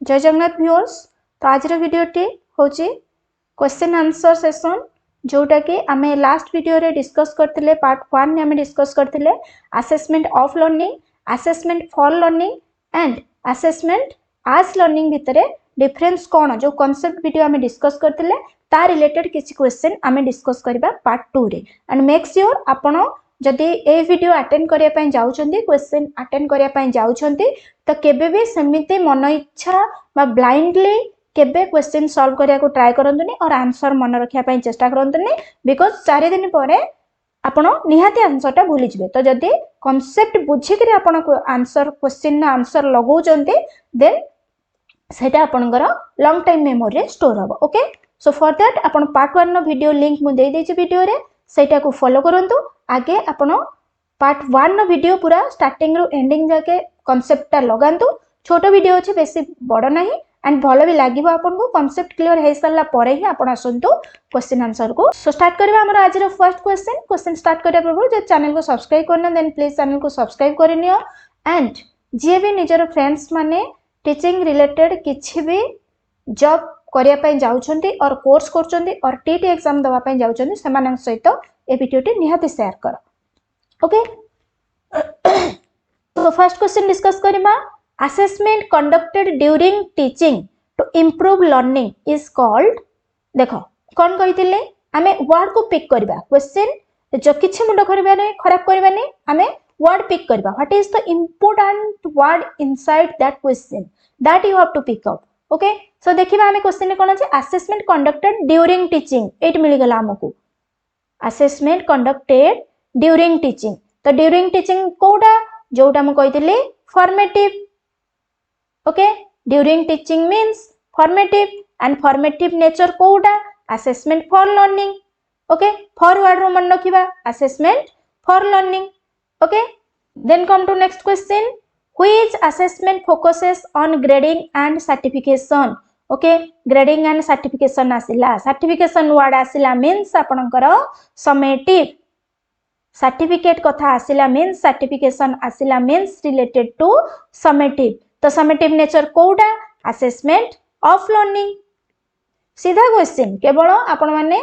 जय जगन्नाथ व्यूअर्स। तो आज वीडियोटी हूँ क्वेश्चन आंसर सेशन जोटा कि आमे लास्ट वीडियो रे डिस्कस करथिले। पार्ट 1 ने आमे डिस्कस करथिले assessment of learning, assessment for learning and assessment आज लर्निंग भितर डिफरेंस कौन जो कॉन्सेप्ट वीडियो आमे डिस्कस करथिले ता रिलेटेड किछि क्वेश्चन आमे डिस्कस करबा पार्ट 2 रे। एंड मेक श्योर आपण जदि ए वीडियो अटेंड करिया पय जाउछंती, क्वेश्चन अटेंड करिया पय जाउछंती तो केबे भी सेमिति मन इच्छा बा ब्लाइंडली केबे क्वेश्चन सॉल्व करिया को ट्राई करंतुनी और आंसर मन रखिया पय चेष्टा करंतुनी, बिकॉज़ 4 दिन परे आपण निहाती आंसरटा भूली जिवे। तो जदि कांसेप्ट बुझी करी आपण आंसर क्वेश्चन ना आंसर लगाउछंती देन सेटा आपनकर लॉन्ग टाइम मेमोरी रे स्टोर हो। ओके, सो फॉर दैट आपण पार्ट 1 नो वीडियो लिंक मु दे देछि वीडियो रे, सेटा को फॉलो करंतु। आगे आपण पार्ट 1 नो वीडियो पूरा स्टार्टिंग रो एंडिंग जाके कांसेप्ट ता लगांतु। छोटो वीडियो अछि, बेसी बड़ नाही एंड भलो भी लागिबो आपन को। कांसेप्ट क्लियर हे साला परे ही आपण आसंतु क्वेश्चन आंसर को। सो स्टार्ट करबा हमर आज रो फर्स्ट क्वेश्चन स्टार्ट करबा पूर्व जे चैनल को सब्सक्राइब करना देन प्लीज चैनल को सब्सक्राइब करनियो। एंड जे भी निजर फ्रेंड्स माने टीचिंग रिलेटेड किछि भी जॉब करिया पय जाउछंती और कोर्स करछंती और टीटी एग्जाम दवा पय जाउछंती समान सहित ए वीडियोटी निहाती शेयर कर। ओके, तो फर्स्ट क्वेश्चन डिस्कस करिमा। Assessment conducted during teaching to improve learning is called. देखो कोन कहितिले आमे वर्ड को पिक करबा। क्वेश्चन जो किछि मुंड करबा नै, खराब करबा नै, आमे वर्ड पिक करबा। What is the important word inside that question that you have to pick up. Okay, so देखिबा आमे क्वेश्चन कोन अछि असेसमेंट कंडक्टेड ड्यूरिंग टीचिंग। एट मिल गेला हमकु असेसमेंट कंडक्टेड ड्यूरिंग टीचिंग। तो ड्यूरिंग टीचिंग कोडा जोटा हम कहितली formative. Okay, during teaching means formative and formative nature कोडा assessment for learning. Okay, forward रो मन रखिबा assessment for learning. Okay, then come to next question. Which assessment focuses on grading and certification. Okay, grading and certification आसिला, certification word आसिला means आपनकर summative. Certificate कथा आसिला means certification आसिला means related to summative. तो summative nature कोडा assessment of learning. सीधा question केवल आपण माने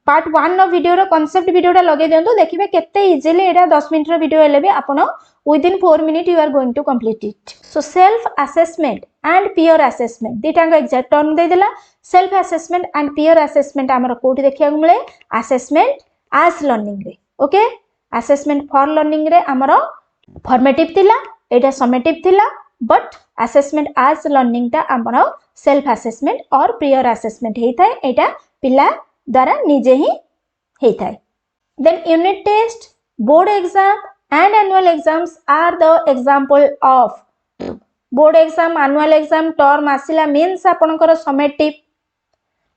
पार्ट 1 नो वीडियो रो कांसेप्ट वीडियोटा लगे दियंतु, देखिबे केते इजीली एटा 10 मिनिट रो वीडियो हेले भी आपण within 4 minute you are going to complete it. So self assessment and peer assessment दीटांग एग्जैक्ट टर्म दे देला। Self assessment and peer assessment हमर कोठी देखिया मिले असेसमेंट आज लर्निंग रे। ओके, असेसमेंट फॉर लर्निंग रे हमर फॉर्मेटिव थिला, एटा समेटिव थिला, बट असेसमेंट आज लर्निंग ता हमर सेल्फ असेसमेंट और पीयर असेसमेंट हेई थाए। एटा पिला द्वारा निजे ही हेई थाए। Then unit test, board exam and annual exams are the example of. Board exam annual exam term आसिला मींस आपनकर समेटिव,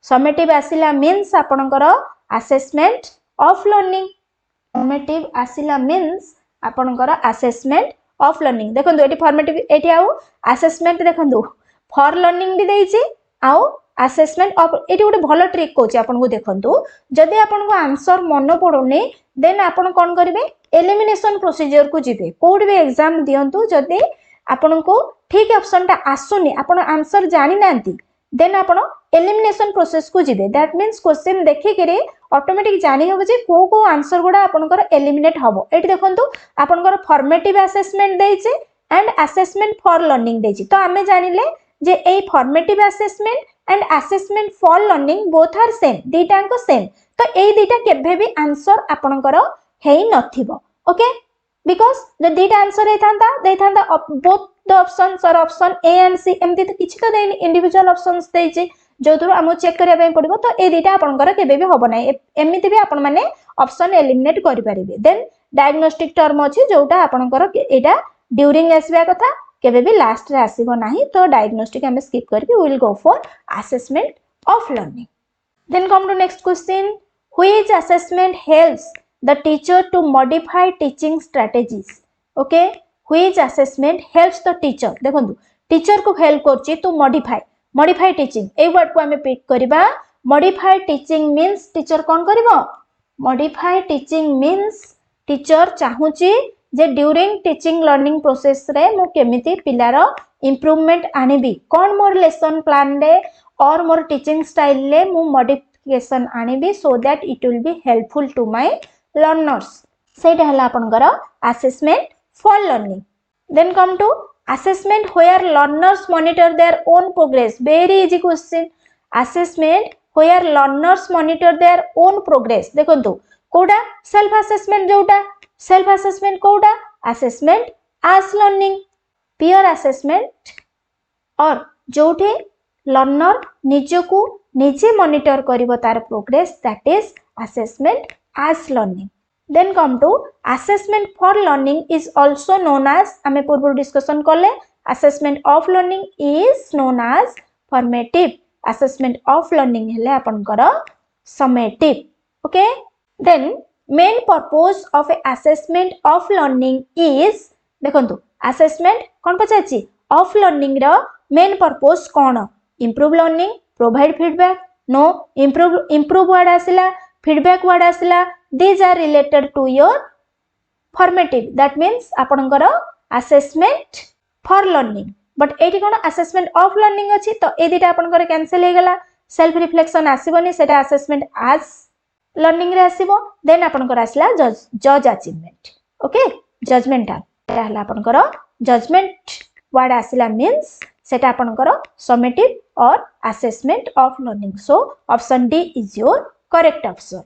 समेटिव आसिला मींस आपनकर असेसमेंट ऑफ लर्निंग, फॉर्मेटिव आसिला मींस आपनकर असेसमेंट ऑफ लर्निंग। देखंतु एटी फॉर्मेटिव एटी आउ असेसमेंट देखंतु फॉर लर्निंग भी देइछि आउ असेसमेंट ऑफ। एटी गोटे भलो ट्रिक कोछि आपन को देखंतु, जदि आपन को आंसर मन पडोनी देन आपन कोन करिवे एलिमिनेशन प्रोसीजर को जिवे। कोड भी एग्जाम दियंतु, जदि आपन को ठीक ऑप्शन ता आसुनी, आपन आंसर जानि नांती देन आपन एलिमिनेशन प्रोसेस को जिवे। दैट मींस क्वेश्चन देखि करे ऑटोमेटिक जानि होबो जे को को आंसर गुडा आपनकर एलिमिनेट हबो। एटी देखंतु आपनकर फॉर्मेटिव असेसमेंट देइछे एंड असेसमेंट फॉर लर्निंग देइछे। तो आमे जानिले जे ए formative assessment and assessment for learning both are same, दीटांको सेम। तो ए दीटा केभे भी आंसर आपनकर हेई नथिबो। ओके, बिकॉज़ द दीटा आंसर देथांता both the options or option A and C एमती तो किछि तो देनी, इंडिविजुअल ऑप्शंस देइछे जो थ्रू हमो चेक करिया पय पड़िबो। तो ए दीटा आपनकर केबे भी होबो नै, एमिति भी आपन माने ऑप्शन एलिमिनेट करि परिबे। देन डायग्नोस्टिक टर्म अछि जोटा आपनकर एटा ड्यूरिंग आसीबा कथा, केबे भी लास्ट रे आसीबो नाही। तो डायग्नोस्टिक हम स्किप करके we will go for assessment of learning. Then come to next question. Which assessment helps the teacher to modify teaching strategies. Okay, which assessment helps the teacher. देखंतु teacher को help करछि to modify, modify teaching a word को हमें pick करबा। Modify teaching means teacher कोन करबो, modify teaching means teacher चाहूची जे ड्यूरिंग टीचिंग लर्निंग प्रोसेस रे मु केमिति पिलार इम्प्रूवमेंट आनिबी कौन मोर लेसन प्लान रे और मोर टीचिंग स्टाइल रे मु मॉडिफिकेशन आनिबी so that it will be helpful to my learners सेटा हला आपनकर assessment for learning then come to assessment where learners monitor their own progress very easy question assessment where learners monitor their own progress देखंतु कोडा self assessment जोटा self assessment कोडा assessment as learning peer assessment और जोठे learner निजको निजे monitor करिवो तार progress that is assessment as learning then come to assessment for learning is also known as हमें पूर्व discussion करले assessment of learning is known as formative assessment of learning हेले आपनकर summative okay then main purpose of a assessment of learning is देखंतु assessment कोन पचाची of learning रो main purpose कोन improve learning provide feedback no improve word आसिला feedback word आसिला these are related to your formative that means आपनकर assessment for learning but eighty cone assessment of learning अछि तो ए दिटा आपनकर कैंसिल हे गला self reflection आसीबनी सेटा assessment as learning रे आसीबो then आपनकर आसला जज अचीवमेंट ओके जजमेंट हला आपनकर जजमेंट वर्ड आसिला मींस सेटा आपनकर समेटिव और assessment of learning so option D is your correct option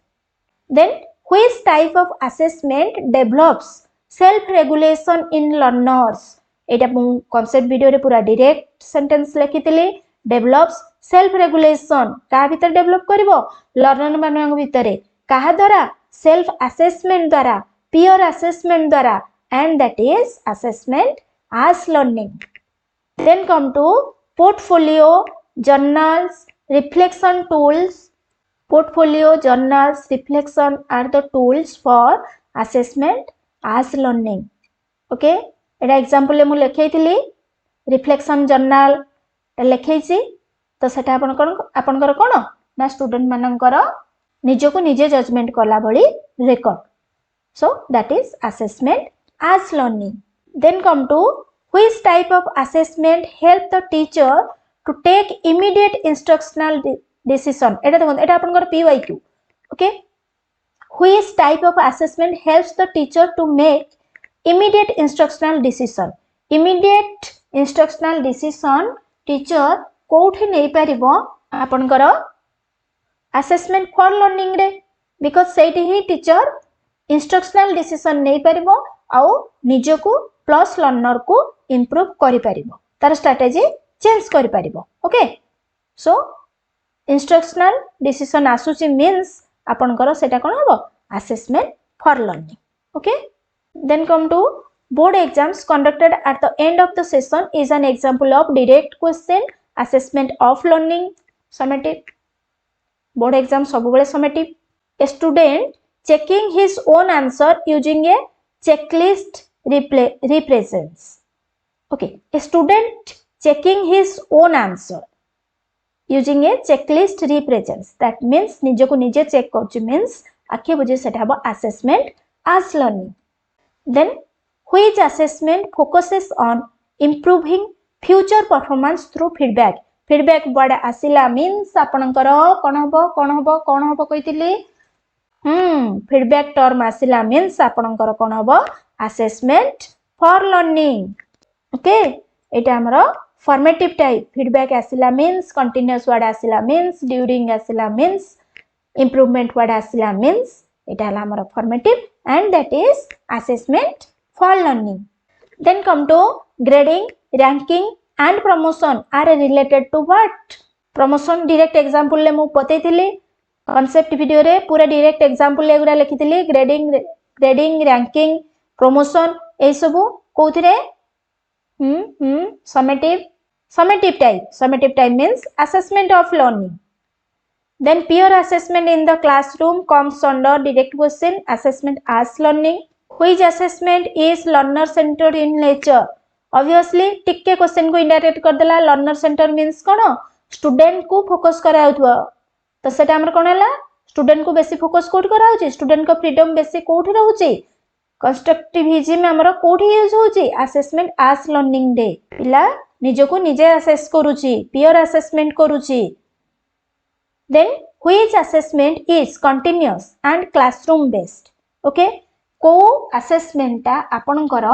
then which type of assessment develops self regulation in learners एटा मु कांसेप्ट वीडियो रे पूरा डायरेक्ट सेंटेंस लिखितले डेवलप्स सेल्फ रेगुलेशन का भीतर डेवलप करबो लर्नर मानन भीतरे काहा द्वारा सेल्फ असेसमेंट द्वारा पीयर असेसमेंट द्वारा and that is assessment as learning then come to portfolio journals reflection tools portfolio journals reflection are the tools for assessment as learning okay Etah example ले मु लेखैतिली reflection journal लेखैछि तो सेटा आपनकर कोन ना student मानकर निजको निजे judgement कला भली record so that is assessment as learning then come to which type of assessment help the teacher to take immediate instructional decision एटा देखो एटा आपनकर PYQ okay which type of assessment helps the teacher to make immediate instructional decision teacher कोठी नै परिबो आपनकर assessment for learning रे because Sethi he teacher instructional decision नै परिबो आउ निजको plus learner को improve करि परिबो तार स्ट्रेटजी चेंज करि परिबो ओके सो instructional decision आसुची मीन्स आपनकर सेटा कोन हबो assessment for learning okay then come to board exams conducted at the end of the session is an example of direct question assessment of learning summative board exam सब बेले summative a student checking his own answer using a checklist represents okay a student checking his own answer using a checklist represents that means निजे को निजे check करछु means आखे बुझे सेटा हबो assessment as learning then which assessment focuses on improving future performance through feedback word आसिला means आपनकर कोन हबो कहितली feedback term आसिला means आपनकर कोन हबो assessment for learning okay एटा हमरो formative type feedback आसिला means continuous word आसिला means during आसिला means improvement word आसिला means एटा हला हमरो formative and that is assessment for learning then come to grading ranking and promotion are related to what promotion direct example ले मु पतेथिली concept video रे पूरा direct example ले गुरा लिखिथिली grading ranking promotion ए सब कोथिरे summative type means assessment of learning then peer assessment in the classroom comes under direct question assessment as learning which assessment is learner centered in nature obviously टिके question को indirect कर देला learner center means कोन student को focus कराउथवा तो सेटा हमर कोन हला student को बेसी फोकस कोड कराउची स्टूडेंट को फ्रीडम बेसी कोठी रहउची कंस्ट्रक्टिविज्म हमर कोठी यूज होची असेसमेंट as learning डे पिला निजको निजे असेस करूची पियर असेसमेंट करूची then which assessment is continuous and classroom based okay को assessment ता आपनकर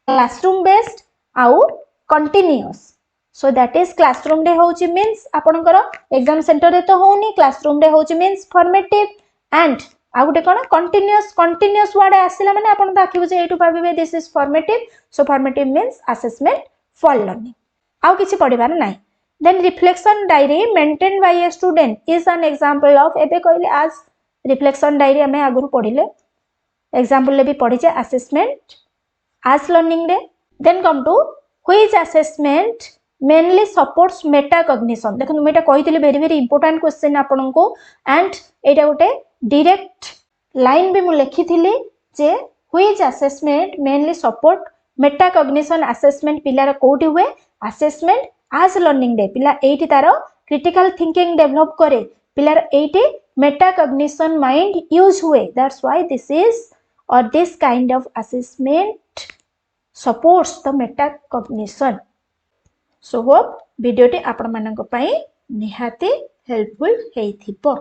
classroom based आउ continuous so that is classroom रे होची means आपनकर exam center रे तो होनी classroom रे होची means formative and uh Gute cone continuous word आसिला माने आपन त आखिबो जे एटु भाबिबे this is formative so formative means assessment for learning आउ किछि पढिबार नाही then reflection diary maintained by a student is an example of एबे कहले as reflection diary हमें आगुरु पढिले example ले भी पढिचे assessment as learning रे then come to which assessment mainly supports metacognition देखो मैं एटा कहितले very important question आपन को and एटा गोटे direct line भी मु लिखिथिली जे which assessment mainly support metacognition assessment पिलार कोठी हुए assessment as learning day पिला एठी तारो critical thinking develop करे पिलार एठी metacognition mind use हुए that's why this is or this kind of assessment supports the metacognition so hope video T आपण मानक पई निहाती helpful हेइथिपो।